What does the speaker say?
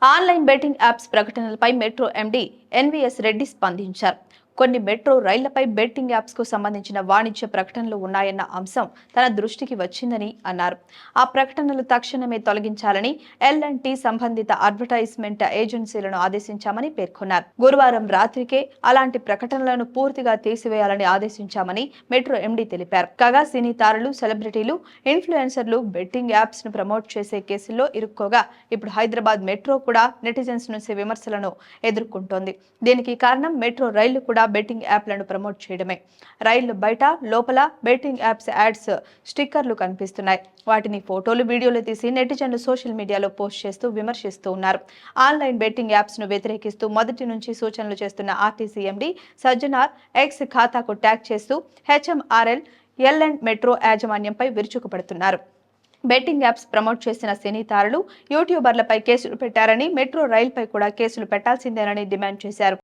Online betting apps ప్రకటనలపై metro MD NVS Reddy స్పందించారు. కొన్ని మెట్రో రైళ్లపై బెట్టింగ్ యాప్స్ కు సంబంధించిన వాణిజ్య ప్రకటనలు ఉన్నాయన్న అంశం తన దృష్టికి వచ్చిందని అన్నారు. ఆ ప్రకటనలు తక్షణమే తొలగించాలని ఎల్&టి సంబంధిత అడ్వర్టైజ్మెంట్ ఏజెన్సీలను ఆదేశించామని పేర్కొన్నారు. గురువారం రాత్రికే అలాంటి ప్రకటనలను పూర్తిగా తీసివేయాలని ఆదేశించామని మెట్రో ఎండీ తెలిపారు. కాగా సినీ తారలు, సెలబ్రిటీలు, ఇన్ఫ్లుయెన్సర్లు బెట్టింగ్ యాప్స్ ను ప్రమోట్ చేసే కేసుల్లో ఇరుక్కోగా ఇప్పుడు హైదరాబాద్ మెట్రో కూడా నెటిజన్స్ నుంచి విమర్శలను ఎదుర్కొంటోంది. దీనికి కారణం మెట్రో రైళ్లు కూడా బెట్టింగ్ యాప్లను ప్రమోట్ చేయడమే. రైళ్లు బయట, లోపల బెట్టింగ్ యాప్స్ యాడ్స్, స్టిక్కర్లు కనిపిస్తున్నాయి. వాటిని ఫోటోలు, వీడియోలు తీసి నెటిజన్లు సోషల్ మీడియాలో పోస్ట్ చేస్తూ విమర్శిస్తూ ఉన్నారు. ఆన్లైన్ బెట్టింగ్ యాప్స్ ను వ్యతిరేకిస్తూ మొదటి నుంచి సూచనలు చేస్తున్న ఆర్టీసీ ఎండీ సజ్జనార్ ఎక్స్ ఖాతాకు ట్యాగ్ చేస్తూ హెచ్ఎంఆర్ఎల్, ఎల్&టి మెట్రో యాజమాన్యంపై విరుచుకుపడుతున్నారు. బెట్టింగ్ యాప్స్ ప్రమోట్ చేసిన సినీ తారలు, యూట్యూబర్లపై కేసులు పెట్టారని, మెట్రో రైల్పై కూడా కేసులు పెట్టాల్సిందేనని డిమాండ్ చేశారు.